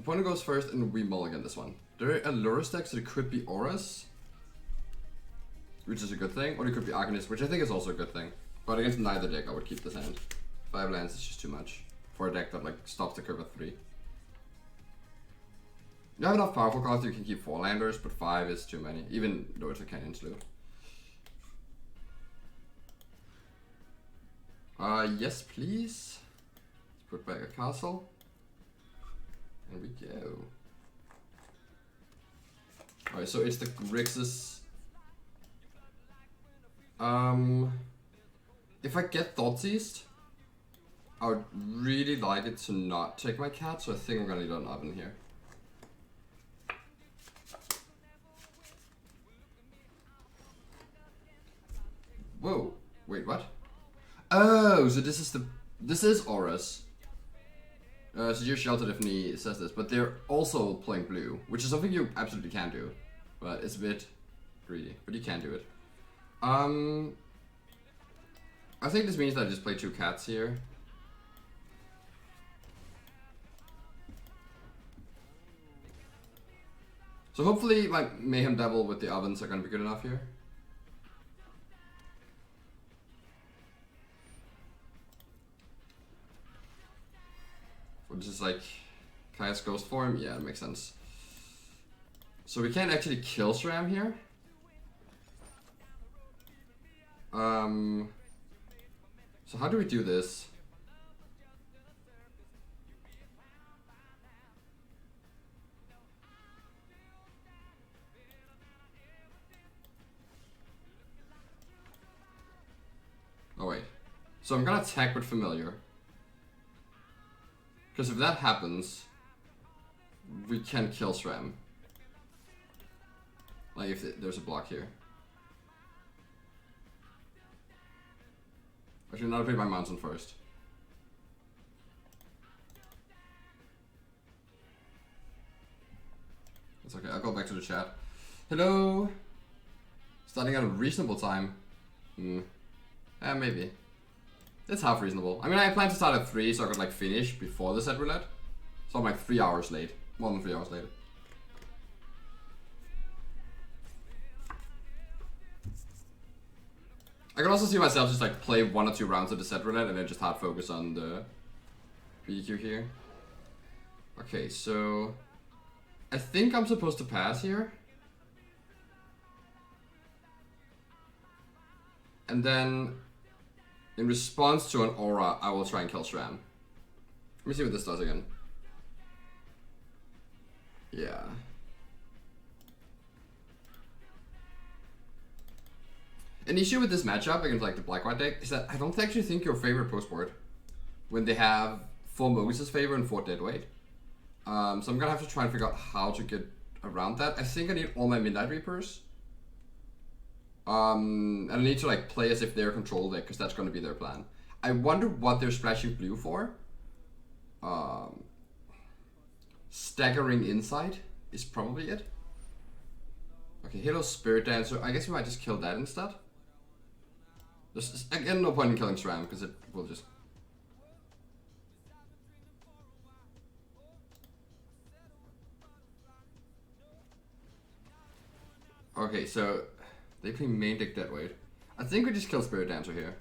Opponent goes first and we mulligan this one. There are Lurus decks, so it could be Auras, which is a good thing, or it could be Arcanist, which I think is also a good thing. But against neither deck, I would keep this hand. 5 lands is just too much for a deck that like stops the curve at 3. You have enough powerful cards you can keep 4 landers, but 5 is too many, even though it's a canyon slew. Yes please. Let's put back a castle. There we go. Alright, so it's the Grixis. If I get Thoughtseized, I would really like it to not take my cat, so I think I'm gonna need an oven here. Whoa, wait, what? Oh, so this is Auras. So you're sheltered if he says this, but they're also playing blue, which is something you absolutely can do, but it's a bit greedy, but you can do it. I think this means that I just play 2 cats here. So hopefully my Mayhem Devil with the ovens are gonna be good enough here. Which is like Kaya's ghost form, yeah, it makes sense. So we can't actually kill SRAM here. So how do we do this? Oh wait. So I'm gonna attack with Familiar. Because if that happens, we can kill SRAM. Like if there's a block here. I should not play my mountain first. It's okay, I'll go back to the chat. Hello! Starting at a reasonable time. Maybe. It's half reasonable. I mean, I plan to start at 3 so I could like finish before the set roulette. So I'm like 3 hours late. More than 3 hours late. I can also see myself just like play 1 or 2 rounds of the set roulette and then just hard focus on the PTQ here. Okay, so I think I'm supposed to pass here. And then in response to an aura, I will try and kill SRAM. Let me see what this does again. Yeah. An issue with this matchup against like the black-white deck is that I don't actually think your favorite post-board when they have 4 Mogus's favor and 4 deadweight. So I'm gonna have to try and figure out how to get around that. I think I need all my Midnight Reapers. And I need to like play as if they're control deck because that's gonna be their plan. I wonder what they're splashing blue for. Staggering Insight is probably it. Okay, Halo Spirit Dancer. I guess we might just kill that instead. There's again no point in killing SRAM because it will just. Okay, so they play main deck deadweight. I think we just kill Spirit Dancer here.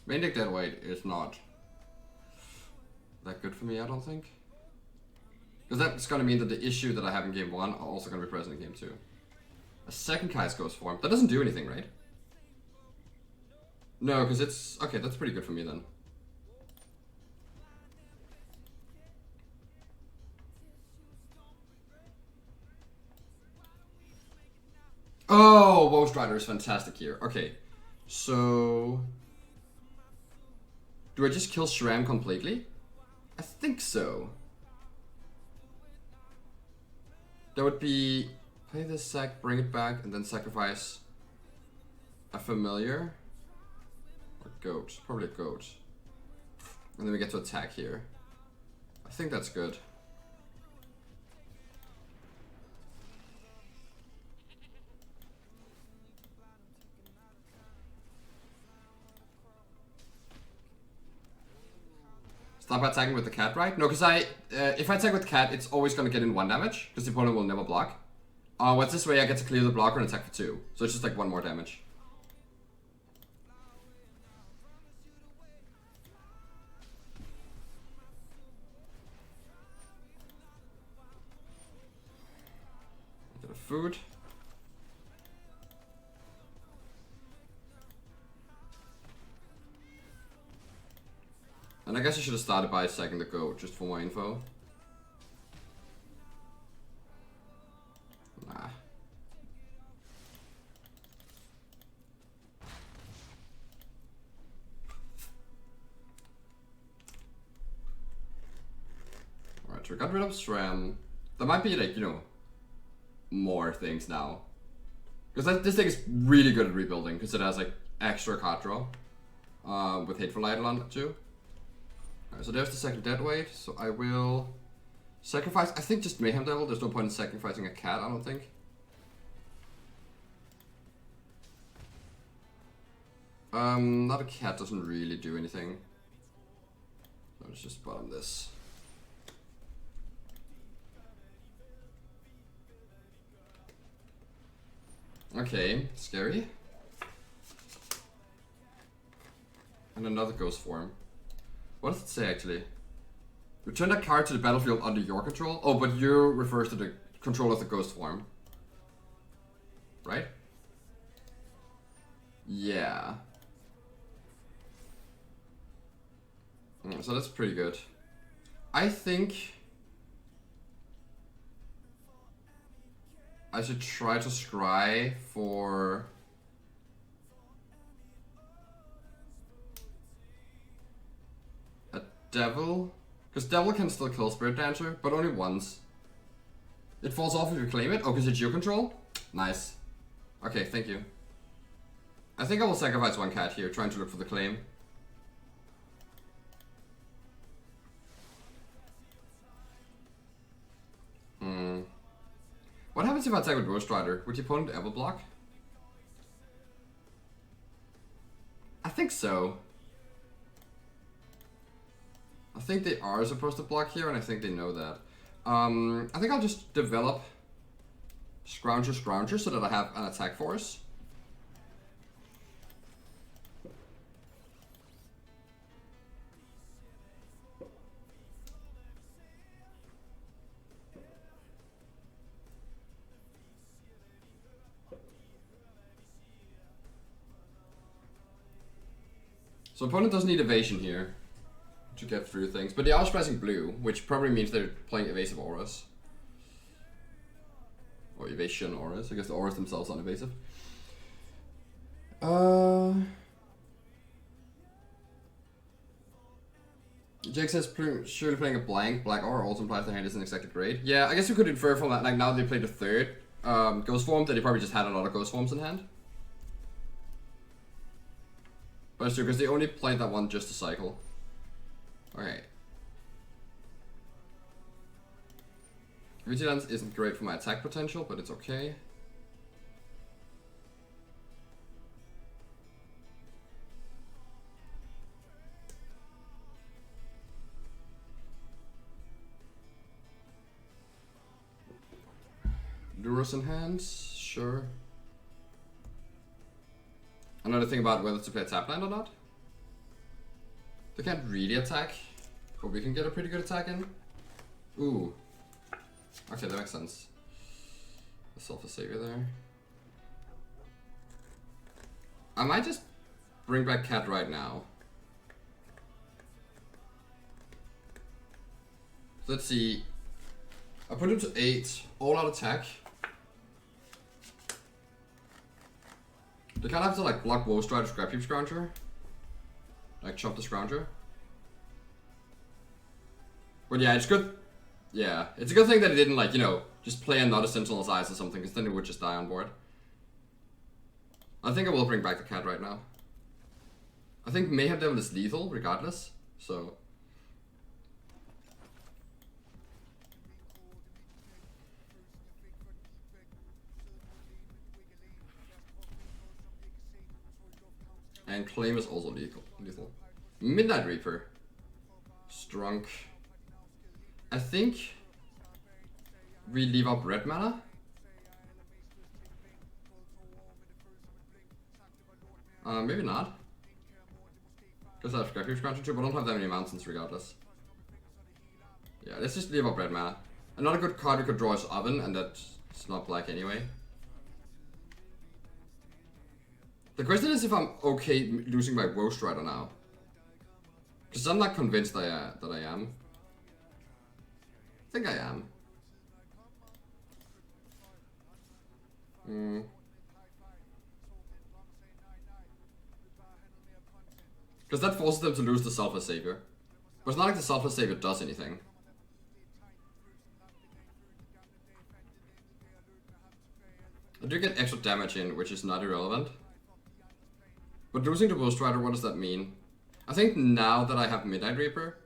Main deck deadweight is not that good for me, I don't think. Because that's going to mean that the issue that I have in game 1 are also going to be present in game 2. A second Kai's Ghost form. That doesn't do anything, right? No, because it's... Okay, that's pretty good for me then. Oh, Woe Strider is fantastic here. Okay, so... Do I just kill SRAM completely? I think so. That would be Play this sack, bring it back, and then sacrifice a familiar. Or goat. Probably a goat. And then we get to attack here. I think that's good. Stop attacking with the cat, right? No, because if I attack with cat, it's always going to get in 1 damage, because the opponent will never block. What's this way? I get to clear the blocker and attack for 2. So it's just like 1 more damage. Get a food. And I guess I should have started by sacking the goat, just for more info. Nah. Alright, so we got rid of SRAM. There might be, like, you know, more things now. Because this thing is really good at rebuilding, because it has, like, extra card draw. With Hateful Idol on it, too. Alright, so there's the second dead weight, so I will sacrifice, I think just Mayhem Devil, there's no point in sacrificing a cat, I don't think. Not a cat doesn't really do anything. Let's just bottom this. Okay, scary. And another ghost form. What does it say actually? Return that card to the battlefield under your control. Oh, but you refers to the control of the ghost form. Right? Yeah. So that's pretty good. I think I should try to scry for a devil, because devil can still kill Spirit Dancer, but only once. It falls off if you claim it. Oh, because it's your control? Nice. Okay, thank you. I think I will sacrifice 1 cat here, trying to look for the claim. What happens if I attack with Ghost Rider? Would the opponent ever block? I think so. I think they are supposed to block here, and I think they know that. I think I'll just develop Scrounger so that I have an attack force. So opponent doesn't need evasion here to get through things, but they are splashing blue, which probably means they're playing evasive auras. Or evasion auras. I guess the auras themselves aren't evasive. Jake says surely playing a black aura also implies the hand isn't exactly great. Yeah, I guess you could infer from that, like now they played the third ghost form, that they probably just had a lot of ghost forms in hand. But it's true, because they only played that one just to cycle. Okay. Vigilance isn't great for my attack potential, but it's okay. Luros in hands, sure. Another thing about whether to play Tapland or not. They can't really attack, but we can get a pretty good attack in. Ooh. Okay, that makes sense. The Self-Savior there. I might just bring back Cat right now. So let's see. I put him to 8, all out attack. They kind of have to like block Woe Strider, Scrap Heap Scrounger. Like chop the Scrounger. But yeah, it's good Yeah, it's a good thing that it didn't, like, you know, just play another Sentinel's Eyes or something, because then it would just die on board. I think I will bring back the cat right now. I think Mayhem Devil is lethal, regardless, so... And Claim is also lethal. Midnight Reaper. Strunk. I think we leave up red mana. Maybe not. Because I have Refuge Grantor too, but I don't have that many mountains regardless. Yeah, let's just leave up red mana. Another good card we could draw is Oven, and that's not black anyway. The question is if I'm okay losing my Ghost Rider now. Because I'm not convinced that I am. I think I am. Because that forces them to lose the Selfless Savior. But it's not like the Selfless Savior does anything. I do get extra damage in, which is not irrelevant. But losing the Ghost Rider, what does that mean? I think now that I have Midnight Reaper...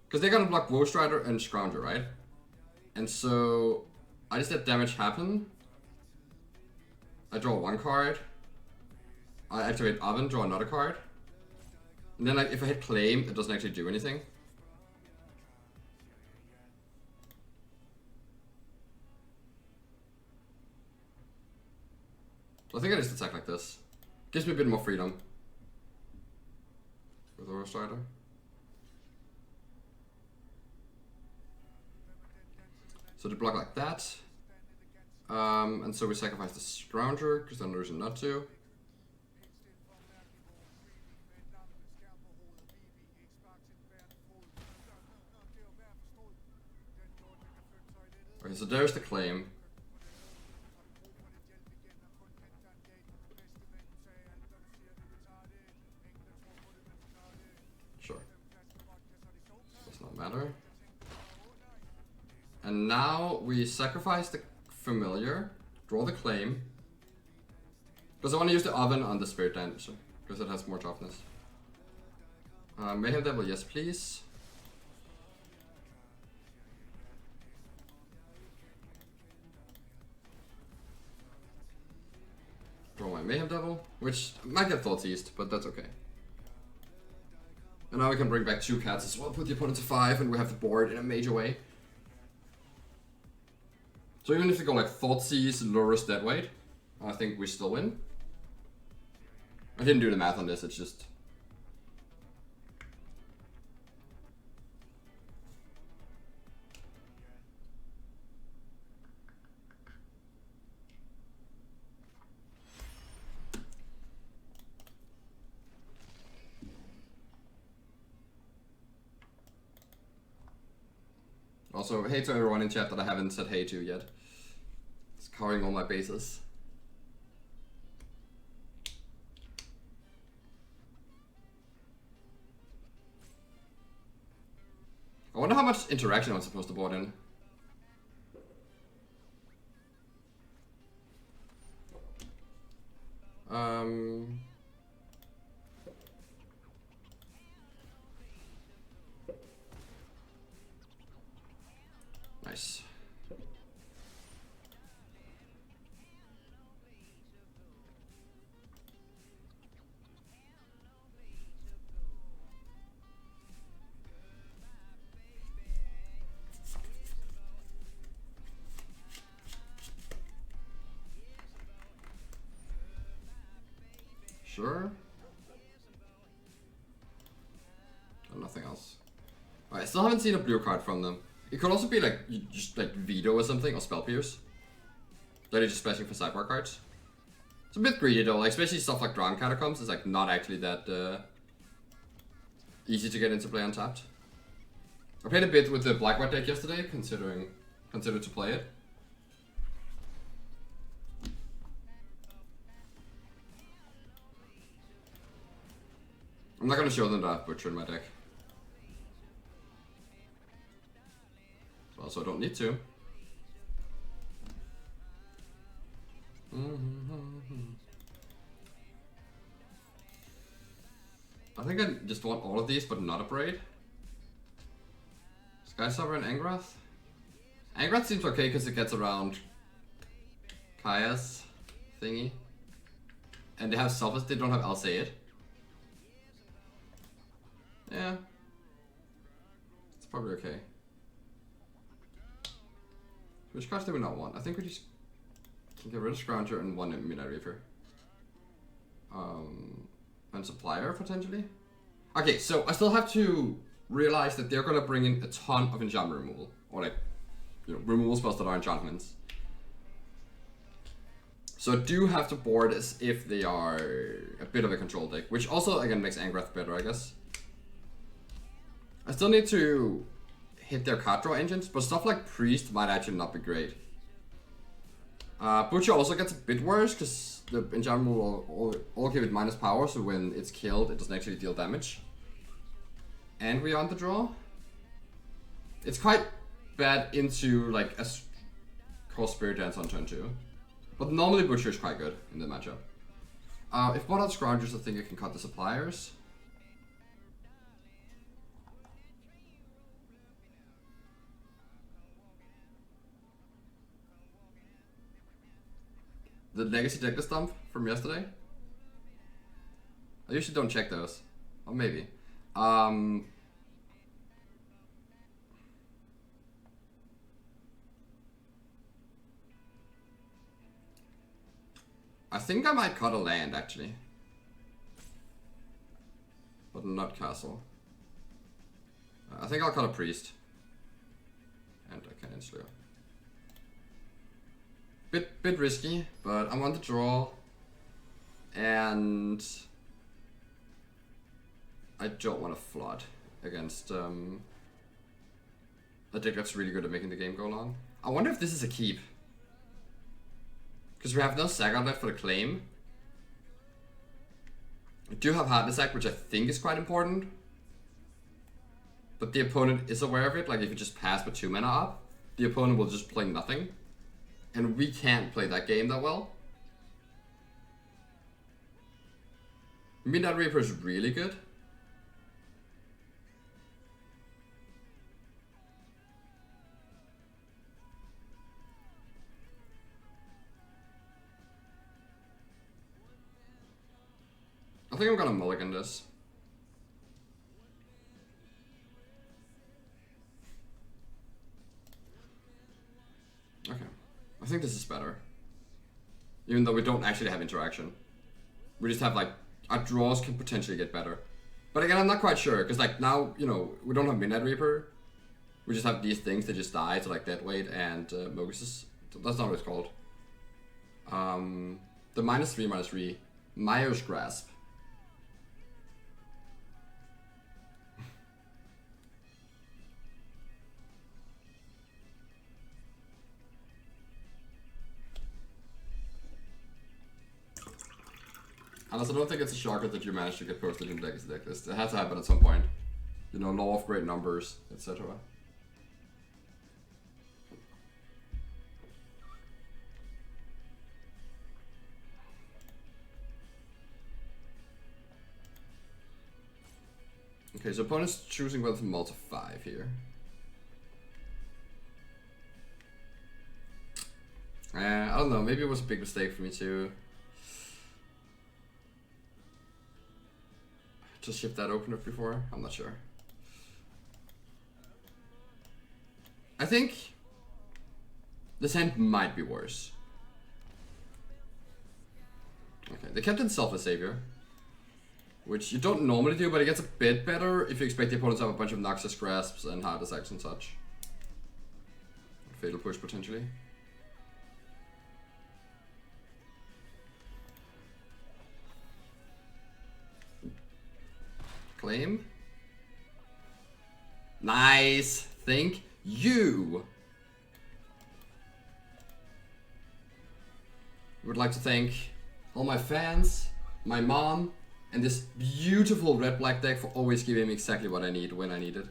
Because they're gonna block Ghost Rider and Scrounger, right? And so... I just let damage happen. I draw one card. I activate Oven, draw another card. And then, like, if I hit Claim, it doesn't actually do anything. So I think I just attack like this. Gives me a bit more freedom. With Aura Strider. So they block like that. And so we sacrifice the Scrounger, because then there's a reason not to. Okay, so there's the Claim. Sure. Does not matter. And now we sacrifice the Familiar, draw the Claim. Because I want to use the Oven on the Spirit Dancer, because it has more toughness. Mayhem Devil, yes please. Draw my Mayhem Devil, which might get Thought Seized, but that's okay. And now we can bring back 2 cats as well, put the opponent to 5, and we have the board in a major way. So even if they go like Thought Seize, Lurrus, Deadweight, I think we still win. I didn't do the math on this, it's just... Also, hey to everyone in chat that I haven't said hey to yet. It's covering all my bases. I wonder how much interaction I'm supposed to board in. Nice. Sure. Oh, nothing else. Alright, I still haven't seen a blue card from them. It could also be like, just like Veto or something, or Spell Pierce. That is just splashing for sidebar cards. It's a bit greedy though, like especially stuff like Drown Catacombs is like not actually that easy to get into play untapped. I played a bit with the Black-White deck yesterday, considered to play it. I'm not gonna show them that I have Butcher in my deck. Also, I don't need to. I think I just want all of these, but not a Braid. Sky Sovereign Angrath? Angrath seems okay because it gets around Kaya's thingy. And they have Selfless, they don't have Alseid. Yeah. It's probably okay. Which cards do we not want? I think we just can get rid of Scrounger and one Midnight Reaper. And Supplier, potentially? Okay, so I still have to realize that they're gonna bring in a ton of enchantment removal. Or like, you know, removal spells that are enchantments. So I do have to board as if they are a bit of a control deck, which also again makes Angrath better, I guess. I still need to hit their card draw engines, but stuff like Priest might actually not be great. Butcher also gets a bit worse because the enchantment will all give it minus power, so when it's killed, it doesn't actually deal damage. And we are on the draw. It's quite bad into like a Cost Spirit Dance on turn 2. But normally Butcher is quite good in the matchup. If one out Scroungers, I think I can cut the Suppliers. The Legacy Decklist dump from yesterday? I usually don't check those. Or maybe. I think I might cut a land actually. But not castle. I think I'll cut a priest. And I can ensure. Bit risky, but I'm on the draw. And I don't want to flood against a deck that's really good at making the game go long. I wonder if this is a keep. Because we have no Saga left for the claim. We do have Hardness Act, which I think is quite important. But the opponent is aware of it, like if you just pass with 2 mana up, the opponent will just play nothing. And we can't play that game that well. Midnight Reaper is really good. I think I'm gonna mulligan this. Okay. I think this is better. Even though we don't actually have interaction. We just have like, our draws can potentially get better. But again, I'm not quite sure, because like now, you know, we don't have Midnight Reaper. We just have these things that just die, so like Deadweight and Mogus. That's not what it's called. The -3/-3, Mayor's Grasp. Unless I don't think it's a shocker that you managed to get posted in Legacy Decklist. It has to happen at some point. You know, law of great numbers, etc. Okay, so opponent's choosing whether to mull to 5 here. I don't know, maybe it was a big mistake for me to just shift that opener before. I'm not sure. I think this hand might be worse. Okay, they kept in Selfless Savior, which you don't normally do, but it gets a bit better if you expect the opponents to have a bunch of Noxus Grasps and Hardest Acts and such. Fatal Push potentially. Claim. Nice. Thank you. Would like to thank all my fans, my mom, and this beautiful red-black deck for always giving me exactly what I need when I need it.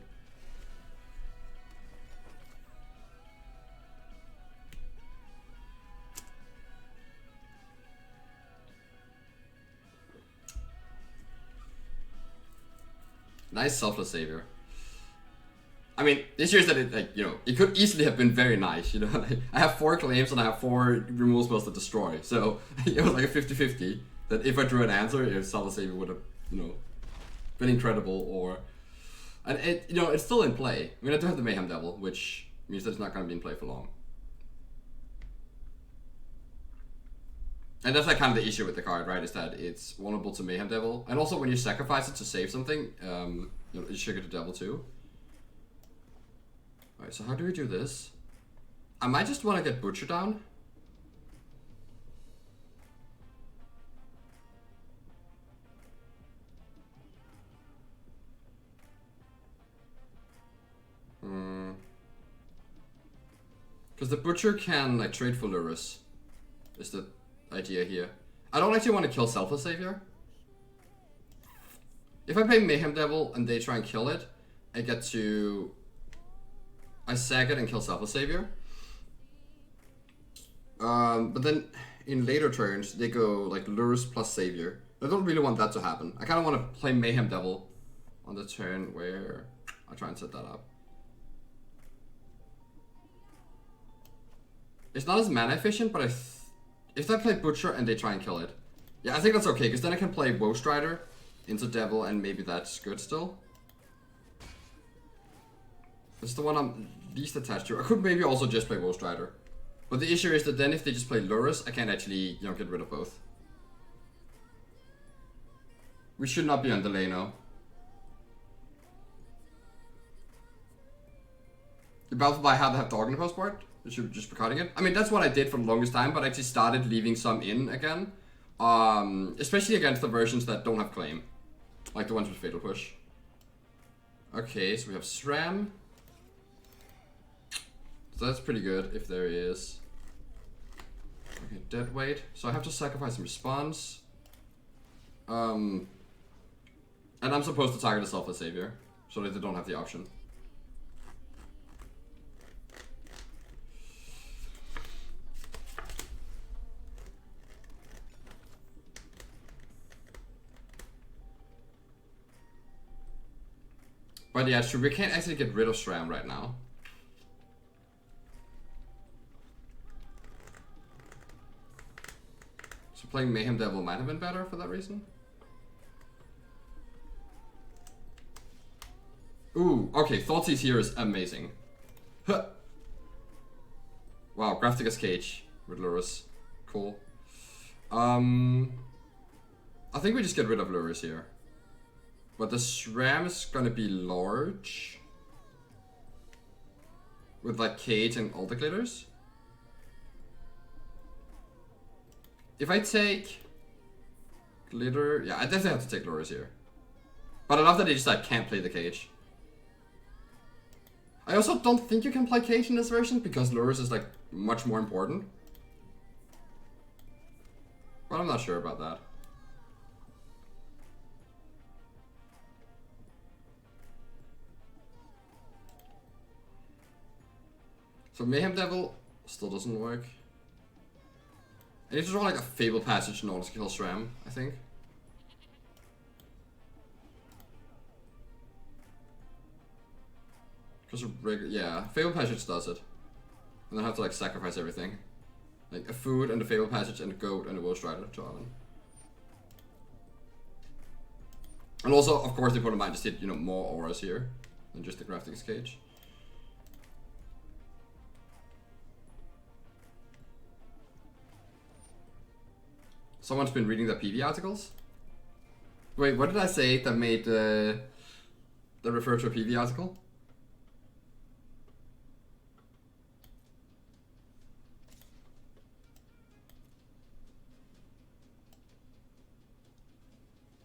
Nice selfless savior. I mean, the issue is that it, like, you know, it could easily have been very nice, you know. Like, I have 4 claims and I have 4 removal spells that destroy, so it was like a 50-50. That if I drew an answer, if selfless savior would have, you know, been incredible, or... And it, you know, it's still in play. I mean, I do have the Mayhem Devil, which means that it's not going to be in play for long. And that's like kind of the issue with the card, right? Is that it's vulnerable to Mayhem Devil, and also when you sacrifice it to save something, you know, you trigger the Devil too. Alright, so how do we do this? I might just want to get Butcher down. Because the Butcher can like trade for Lurrus, is the idea here. I don't actually want to kill Selfless Savior. If I play Mayhem Devil and they try and kill it, I get to... I sag it and kill Selfless Savior. But then in later turns, they go like Lurrus plus Savior. I don't really want that to happen. I kind of want to play Mayhem Devil on the turn where I try and set that up. It's not as mana efficient, but if I play Butcher and they try and kill it, yeah, I think that's okay, because then I can play Woe Strider into Devil, and maybe that's good still. This is the one I'm least attached to. I could maybe also just play Woe Strider. But the issue is that then if they just play Lurrus, I can't actually, you know, get rid of both. We should not be on delay now. You're about to buy how to have dog in the passport? You should just be cutting it. I mean, that's what I did for the longest time, but I actually started leaving some in again. Especially against the versions that don't have claim. Like the ones with Fatal Push. Okay, so we have SRAM. So that's pretty good if there is. Okay, dead weight. So I have to sacrifice some response. And I'm supposed to target a Selfless Savior, so that they don't have the option. But yeah, true, we can't actually get rid of SRAM right now. So playing Mayhem Devil might have been better for that reason. Ooh, okay, Thoughtseize here is amazing. Huh. Wow, Grafticus Cage with Lurrus. Cool. I think we just get rid of Lurrus here. But the SRAM is gonna be large. With like Cage and all the glitters. If I take Glitter, yeah, I definitely have to take Lurrus here. But I love that they just like can't play the Cage. I also don't think you can play Cage in this version because Lurrus is like much more important. But I'm not sure about that. So Mayhem Devil still doesn't work. I need to draw like a Fable Passage in order to kill SRAM, I think. Because yeah, Fable Passage does it. And then I have to like sacrifice everything. Like a food and a Fable Passage and a goat and a Woe Strider to Arlen. And also, of course, the opponent might just hit, you know, more auras here than just the Grafticus Cage. Someone's been reading the PV articles? Wait, what did I say that made that referred to a PV article?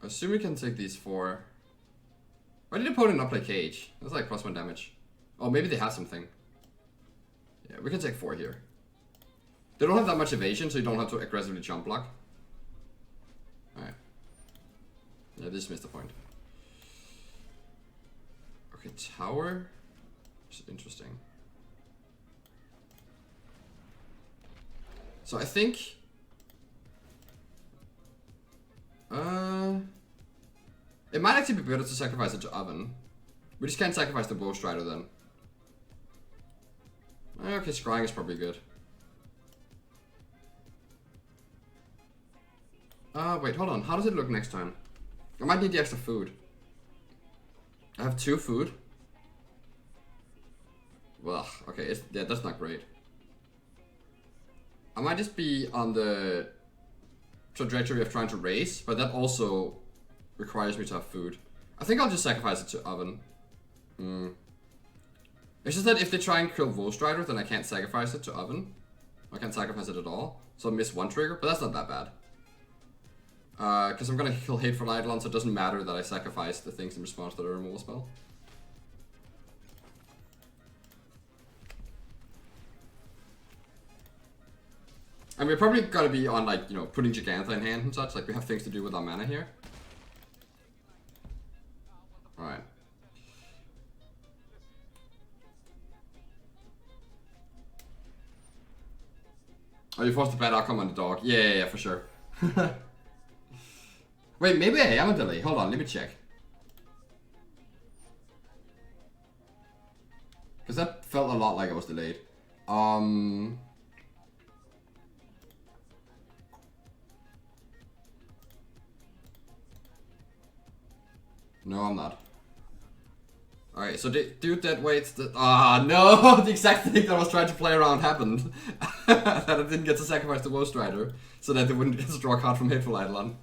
I assume we can take these 4. Why did the opponent not play Cage? That's like +1 damage. Oh, maybe they have something. Yeah, we can take 4 here. They don't have that much evasion, so you don't have to aggressively jump block. Alright. Yeah, this missed the point. Okay, tower. Which is interesting. So I think... it might might actually be better to sacrifice it to Oven. We just can't sacrifice the Bow Strider then. Okay, Scrying is probably good. Wait, hold on. How does it look next time? I might need the extra food. I have 2 food. Well, okay, yeah, that's not great. I might just be on the trajectory of trying to race, but that also requires me to have food. I think I'll just sacrifice it to Oven. It's just that if they try and kill Volstrider, then I can't sacrifice it to Oven. I can't sacrifice it at all. So I miss 1 trigger, but that's not that bad. Because I'm gonna kill Hateful Eidolon, so it doesn't matter that I sacrifice the things in response to the removal spell. And we're probably gotta be on, like, you know, putting Gigantha in hand and such. Like, we have things to do with our mana here. Alright. Oh, you forced a bad outcome on the dog. Yeah, for sure. Wait, maybe I am a delay. Hold on, let me check. Because that felt a lot like I was delayed. No, I'm not. Alright, so the dude that waits the— no! The exact thing that I was trying to play around happened. That I didn't get to sacrifice the Woe Strider, so that they wouldn't get to draw a card from Hateful Eidolon.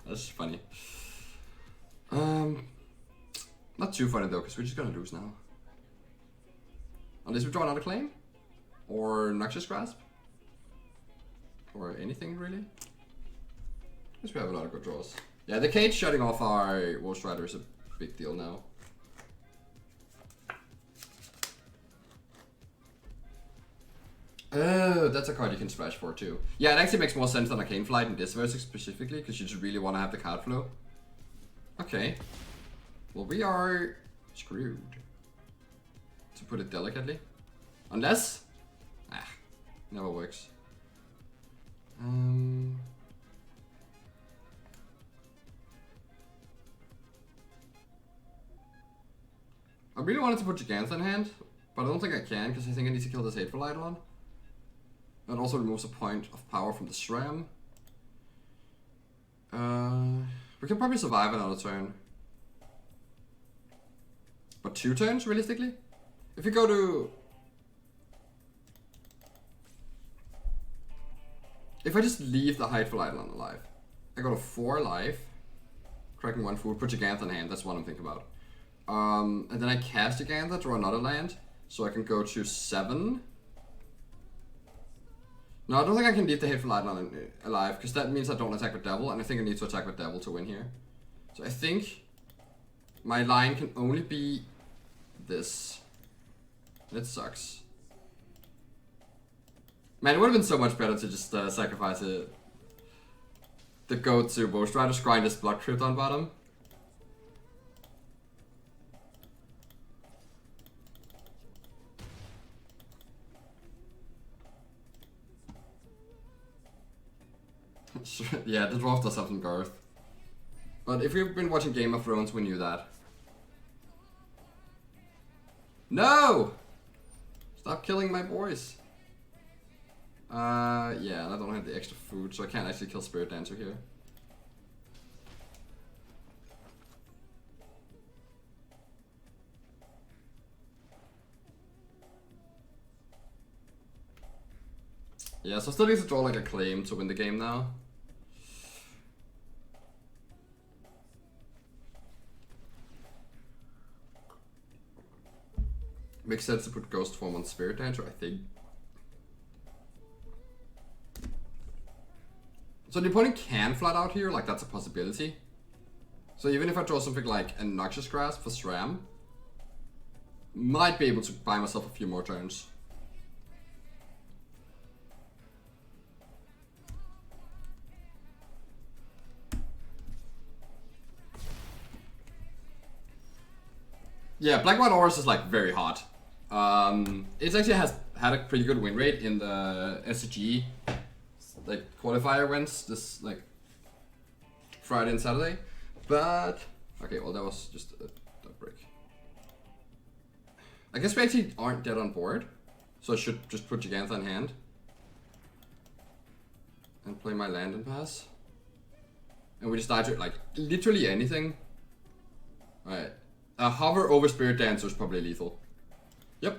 That's funny. Not too funny though, because we're just gonna lose now. Unless we draw another claim? Or Noxious Grasp? Or anything really? I guess we have a lot of good draws. Yeah, the cage shutting off our Woe Strider is a big deal now. Oh, that's a card you can splash for too. Yeah, it actually makes more sense than Arcane Flight in this version specifically, because you just really want to have the card flow. Okay. Well, we are screwed. To put it delicately. Unless... never works. I really wanted to put Gigantha in hand, but I don't think I can, because I think I need to kill this Hateful Eidolon. That also removes a point of power from the SRAM. We can probably survive another turn. But 2 turns, realistically? If we go to... If I just leave the Hateful Eidolon alive, I go to 4 life, cracking 1 food, put Gigantha in hand, that's what I'm thinking about. And then I cast Gigantha, draw another land, so I can go to 7. No, I don't think I can leave the Hateful Eidolon alive, because that means I don't attack with Devil, and I think I need to attack with Devil to win here. So I think my line can only be this. It sucks. Man, it would have been so much better to just sacrifice it. The go-to Bow Strider, grind this Blood Crypt on bottom. Yeah, the dwarf does have some girth. But if you've been watching Game of Thrones, we knew that. No! Stop killing my boys. Yeah, and I don't have the extra food, so I can't actually kill Spirit Dancer here. Yeah, so I still need to draw like a claim to win the game now. Makes sense to put Ghost Form on Spirit Dancer, I think. So the opponent can flat out here, like that's a possibility. So even if I draw something like a Noxious Grasp for SRAM, might be able to buy myself a few more turns. Yeah, Black White Auras is like very hot. It actually has had a pretty good win rate in the SCG like qualifier wins this like Friday and Saturday, But okay, well that was just a break. I guess we actually aren't dead on board, so I should just put Gigantha in hand and play my land and pass. And we just die to like literally anything. Alright. A hover over Spirit Dancer is probably lethal. Yep.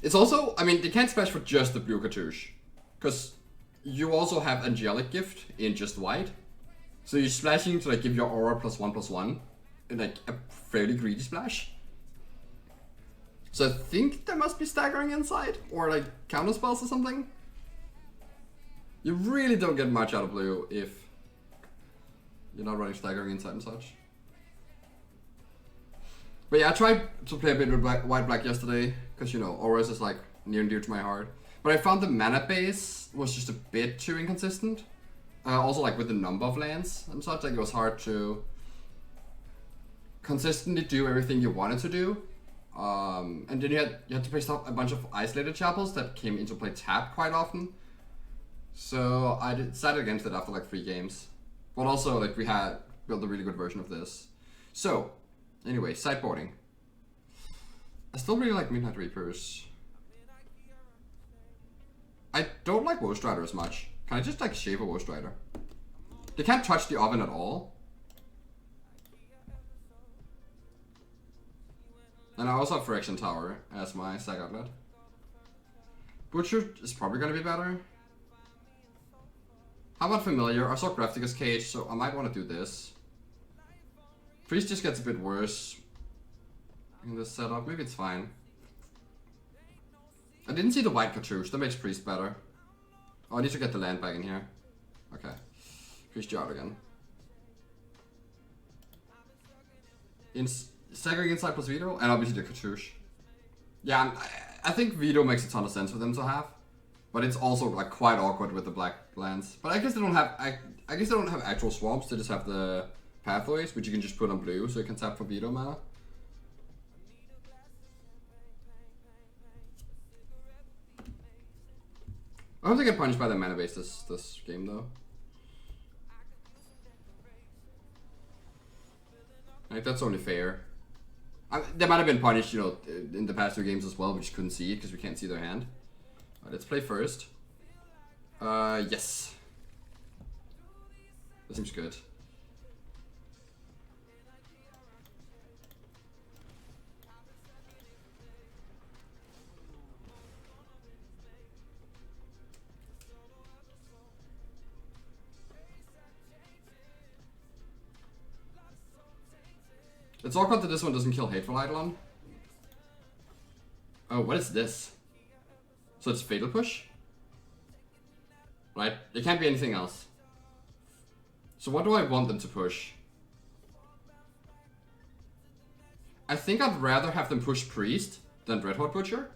It's also, I mean, they can't splash for just the blue cartouche, because you also have Angelic Gift in just white. So you're splashing to like give your aura +1/+1 in like a fairly greedy splash. So I think there must be staggering inside, or like counter spells or something. You really don't get much out of blue if you're not running staggering inside and such. But yeah, I tried to play a bit with white-black yesterday, because you know, auras is like near and dear to my heart. But I found the mana base was just a bit too inconsistent. Also like with the number of lands and such, like it was hard to consistently do everything you wanted to do. And then you had to play a bunch of isolated chapels that came into play tapped quite often. So I decided against it after like 3 games. But also like we had built a really good version of this. So anyway, sideboarding. I still really like Midnight Reapers. I don't like Woe Strider as much. Can I just like shave a Woe Strider? They can't touch the oven at all. And I also have Phyrexian Tower as my sack outlet. Butcher is probably gonna be better. How about Familiar? I saw Graftica's Cage, so I might want to do this. Priest just gets a bit worse in this setup. Maybe it's fine. I didn't see the white cartouche. That makes Priest better. Oh, I need to get the land back in here. Okay. Priest you out again. Staggering inside plus Veto, and obviously the cartouche. Yeah, I think Veto makes a ton of sense for them to have. But it's also like quite awkward with the black lands. But I guess they don't have I guess they don't have actual swamps, they just have the pathways, which you can just put on blue so you can tap for Veto mana. I hope they get punished by the mana base this game though. Like that's only fair. They might have been punished, you know, in the past 2 games as well, we just couldn't see it because we can't see their hand. Alright, let's play first. Yes. That seems good. It's awkward that this one doesn't kill Hateful Eidolon. Oh, what is this? So it's Fatal Push? Right? It can't be anything else. So what do I want them to push? I think I'd rather have them push Priest than Red Hot Butcher.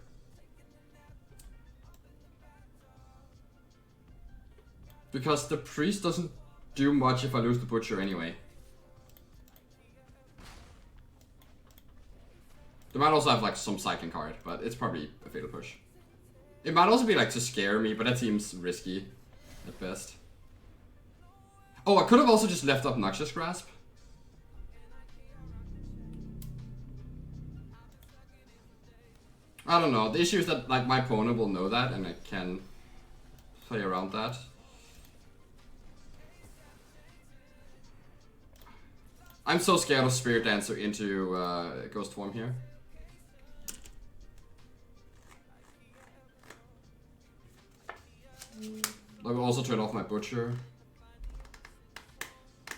Because the Priest doesn't do much if I lose the Butcher anyway. They might also have like some cycling card, but it's probably a Fatal Push. It might also be like to scare me, but that seems risky at best. Oh, I could have also just left up Noxious Grasp. I don't know. The issue is that like my opponent will know that and I can play around that. I'm so scared of Spirit Dancer into Ghost Form here. I will also turn off my Butcher.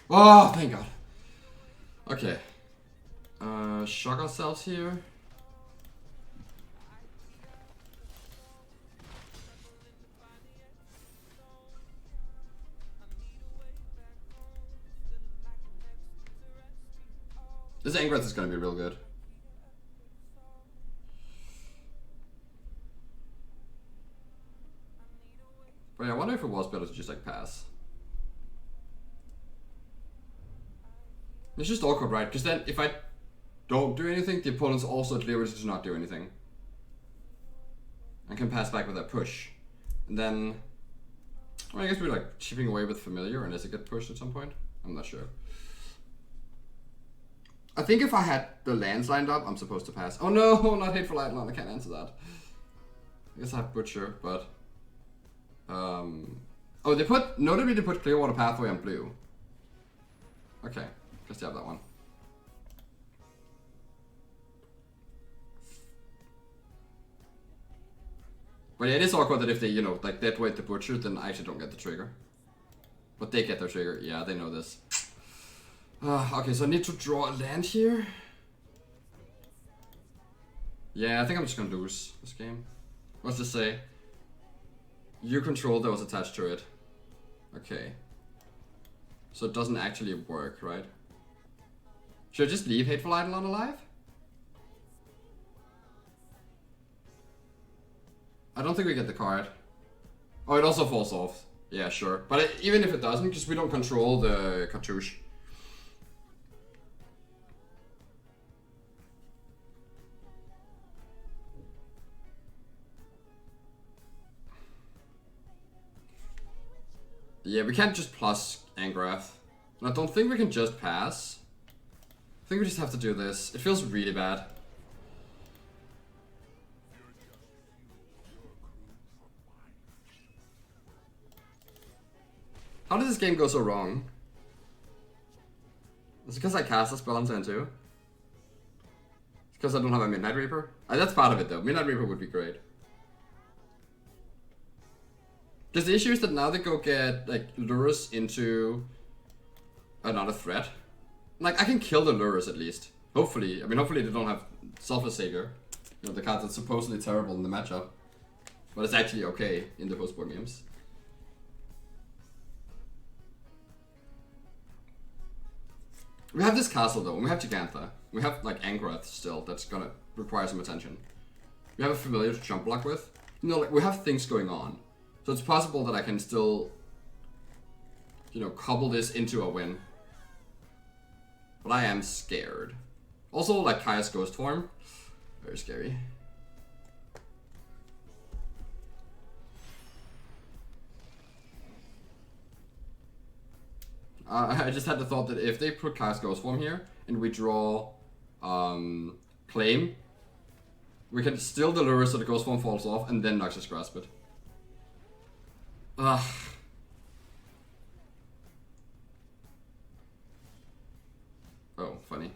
Oh, thank God. Okay. Shock ourselves here. This Angrath is gonna be real good. But yeah, I wonder if it was better to just like pass. It's just awkward, right? Because then if I don't do anything, the opponent's also at liberty to not do anything. I can pass back with that push. And then I guess we're like chipping away with familiar unless it gets pushed at some point. I'm not sure. I think if I had the lands lined up, I'm supposed to pass. Oh no, not Hateful Eidolon, I can't answer that. I guess I have Butcher, but... Oh, they put... Notably they put Clearwater Pathway on blue. Okay, guess they have that one. But yeah, it is awkward that if they, you know, like deadweight the Butcher, then I actually don't get the trigger. But they get their trigger. Yeah, they know this. Okay, so I need to draw a land here. Yeah, I think I'm just gonna lose this game. Let's just say you control that was attached to it. Okay. So it doesn't actually work, right? Should I just leave Hateful Eidolon alive? I don't think we get the card. Oh, it also falls off. Yeah, sure. But even if it doesn't, because we don't control the cartouche. Yeah, we can't just plus Angrath. And I don't think we can just pass. I think we just have to do this. It feels really bad. How did this game go so wrong? Is it because I cast a spell on turn 2? It's because I don't have a Midnight Reaper? That's part of it though. Midnight Reaper would be great. Because the issue is that now they go get like Lurrus into another threat. Like I can kill the Lurrus at least. Hopefully. I mean hopefully they don't have Selfless Savior. You know, the card that's supposedly terrible in the matchup. But it's actually okay in the post-board games. We have this castle though, and we have Gigantha. We have like Angrath still, that's gonna require some attention. We have a familiar to jump block with. You know, like we have things going on. So it's possible that I can still, you know, cobble this into a win. But I am scared. Also, like Kaya's Ghost Form, very scary. I just had the thought that if they put Kaya's Ghost Form here and we draw Claim, we can still deliver so the Ghost Form falls off and then Noxious Grasp it. Ugh. Oh, funny.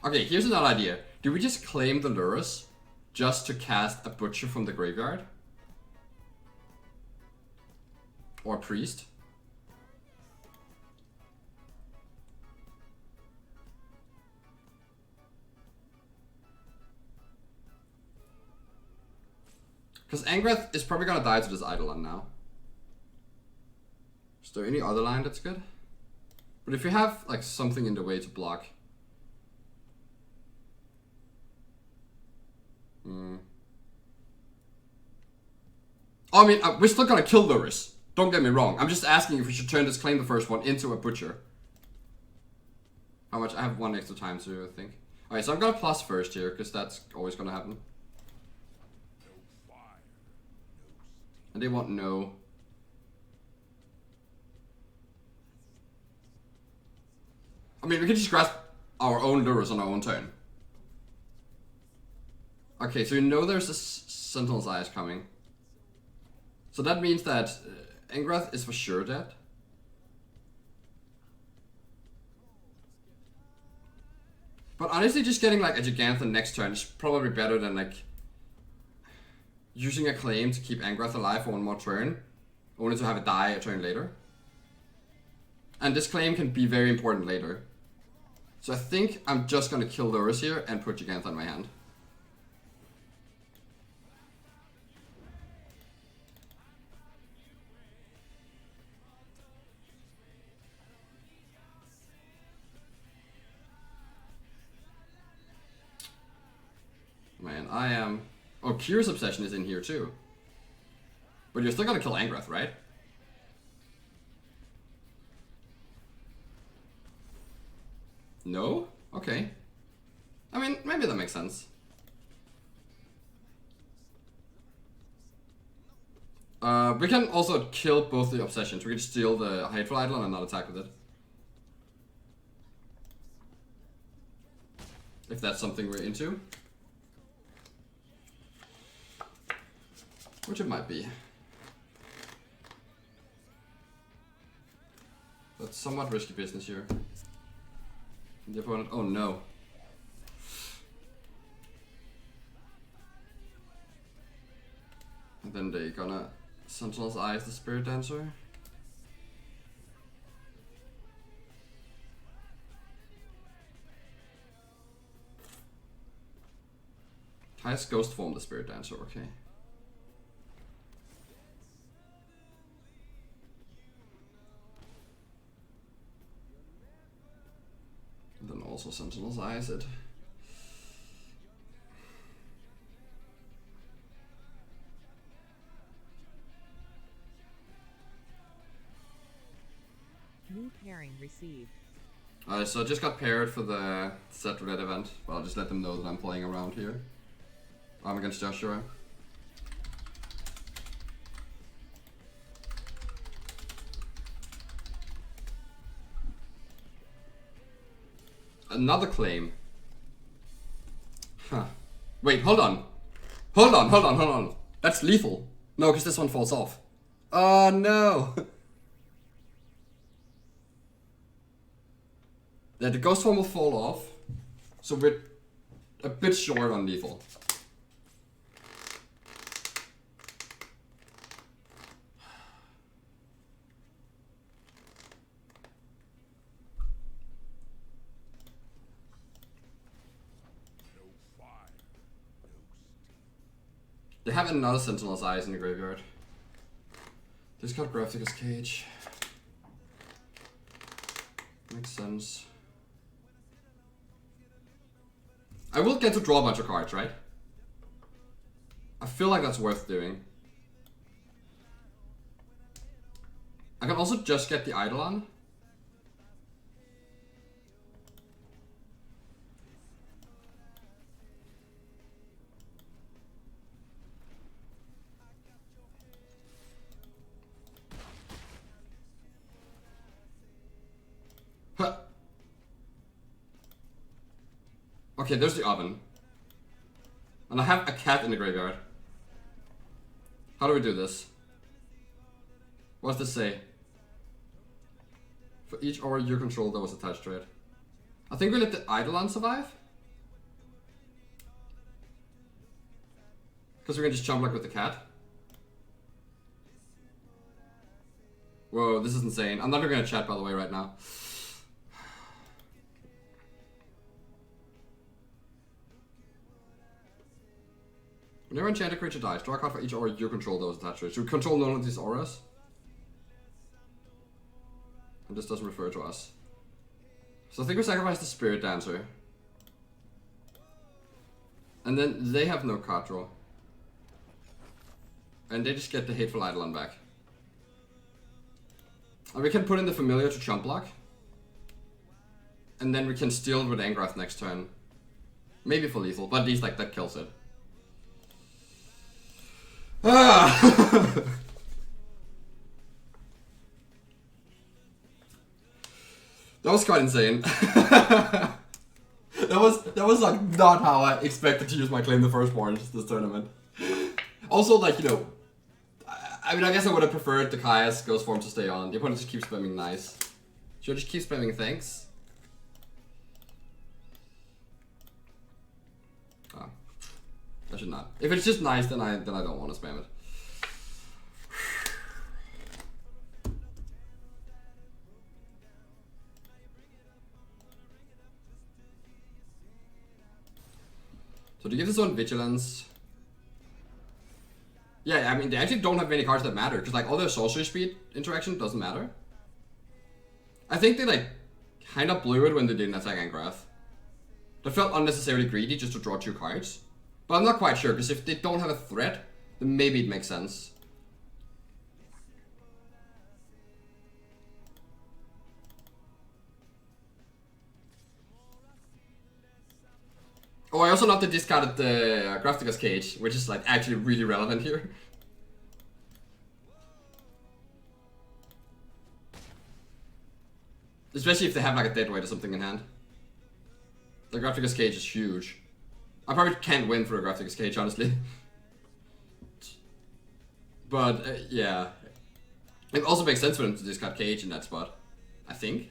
Okay, here's another idea. Do we just claim the Lurrus just to cast a Butcher from the graveyard? Or a Priest? Because Angrath is probably gonna die to this Eidolon now. Is there any other line that's good? But if you have like something in the way to block. I mean, we're still gonna kill Lurrus. Don't get me wrong. I'm just asking if we should turn this claim, the first one, into a Butcher. How much? I have one extra time to think. Alright, so I'm gonna plus first here, because that's always gonna happen. And they want no. I mean, we can just grasp our own Lurrus on our own turn. Okay, so you know there's a Sentinel's Eyes coming. So that means that Angrath is for sure dead. But honestly, just getting like a Gigantha next turn is probably better than like using a claim to keep Angrath alive for one more turn, only to have it die a turn later. And this claim can be very important later. So I think I'm just gonna kill Lurrus here and put Gigantha in my hand. Man, I am... Oh, Curious Obsession is in here too. But you're still gonna kill Angrath, right? No? Okay. I mean, maybe that makes sense. We can also kill both the obsessions. We can steal the Hateful Idol and not attack with it. If that's something we're into. Which it might be. That's somewhat risky business here. The opponent, oh no. And then they're gonna Sentinel's Eyes the Spirit Dancer. Highest Ghost Form the Spirit Dancer, okay. And then also Sentinel's Eyes it. New pairing received. So I just got paired for the set roulette event, but I'll just let them know that I'm playing around here. I'm against Joshua. Another claim. Huh. Wait, hold on. Hold on. That's lethal. No, because this one falls off. Oh no. Yeah, the ghost form will fall off. So we're a bit short on lethal. They have another Sentinel's Eyes in the graveyard. This got Graphica's Cage. Makes sense. I will get to draw a bunch of cards, right? I feel like that's worth doing. I can also just get the Eidolon. Huh. Okay, there's the oven. And I have a cat in the graveyard. How do we do this? What does this say? For each aura you control that was attached to it. I think we let the Eidolon survive. Because we can just jump like with the cat. Whoa, this is insane. I'm not even gonna chat by the way right now. Whenever enchanted creature dies, draw a card for each aura you control that was attached to it. Should we control none of these auras? And this doesn't refer to us. So I think we sacrifice the Spirit Dancer. And then they have no card draw. And they just get the Hateful Eidolon back. And we can put in the Familiar to jump block. And then we can steal it with Angrath next turn. Maybe for lethal, but at least like that kills it. Ah! That was quite insane. that was like not how I expected to use my claim the firstborn this tournament. Also, like, you know, I mean, I guess I would have preferred the Kaya's Ghost Form to stay on. The opponent just keeps spamming nice. Should I just keep spamming thanks? Oh. I should not. If it's just nice, then I don't want to spam it. So to give this one Vigilance. Yeah, I mean, they actually don't have many cards that matter, because like all their sorcery speed interaction doesn't matter. I think they like kind of blew it when they didn't attack Angrath. They felt unnecessarily greedy just to draw 2 cards. But I'm not quite sure, because if they don't have a threat, then maybe it makes sense. Oh, I also love they discarded the Graphica's Cage, which is like actually really relevant here. Especially if they have like a deadweight or something in hand. The Graphics Cage is huge. I probably can't win for a Graphics Cage, honestly. But, yeah. It also makes sense for them to discard Cage in that spot. I think.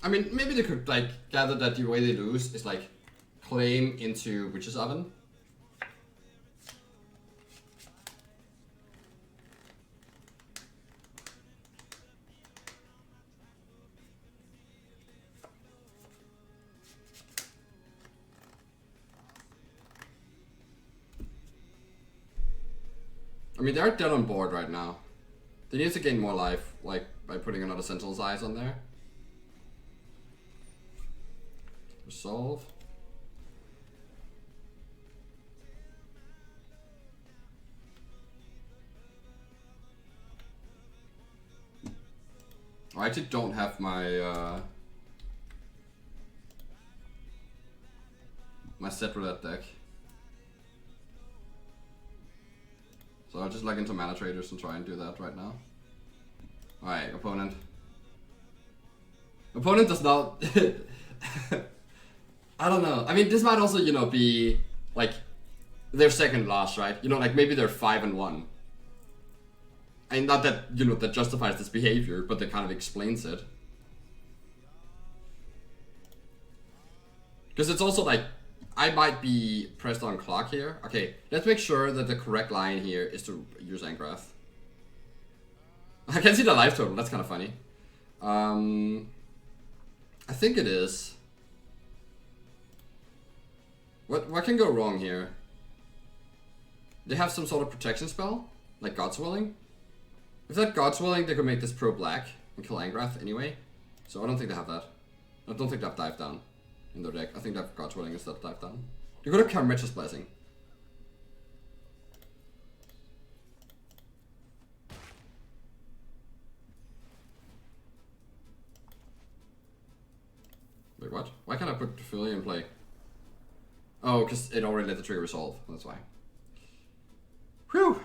I mean, maybe they could, like, gather that the way they lose is, like, claim into Witch's Oven. I mean, they're dead on board right now. They need to gain more life, like, by putting another Sentinel's Eyes on there. Resolve. I actually don't have my my set roulette deck. So I'll just log into Mana Traders and try and do that right now. Alright, opponent. Opponent does not... I don't know. I mean, this might also, you know, be, like, their second loss, right? You know, like, maybe they're 5-1. And not that, you know, that justifies this behavior, but that kind of explains it. Because it's also, like, I might be pressed on clock here. Okay, let's make sure that the correct line here is to use Angrath. I can see the life total, that's kind of funny. I think it is. What can go wrong here? They have some sort of protection spell? Like God's Willing? If that God's Willing, they could make this pro-black and kill Angrath anyway. So I don't think they have that. I don't think they have Dive Down in their deck. I think they have God's Willing instead of Dive Down. They could have Karmich's Blessing. Wait, what? Why can't I put Philly in play? Oh, because it already let the trigger resolve. That's why. Whew!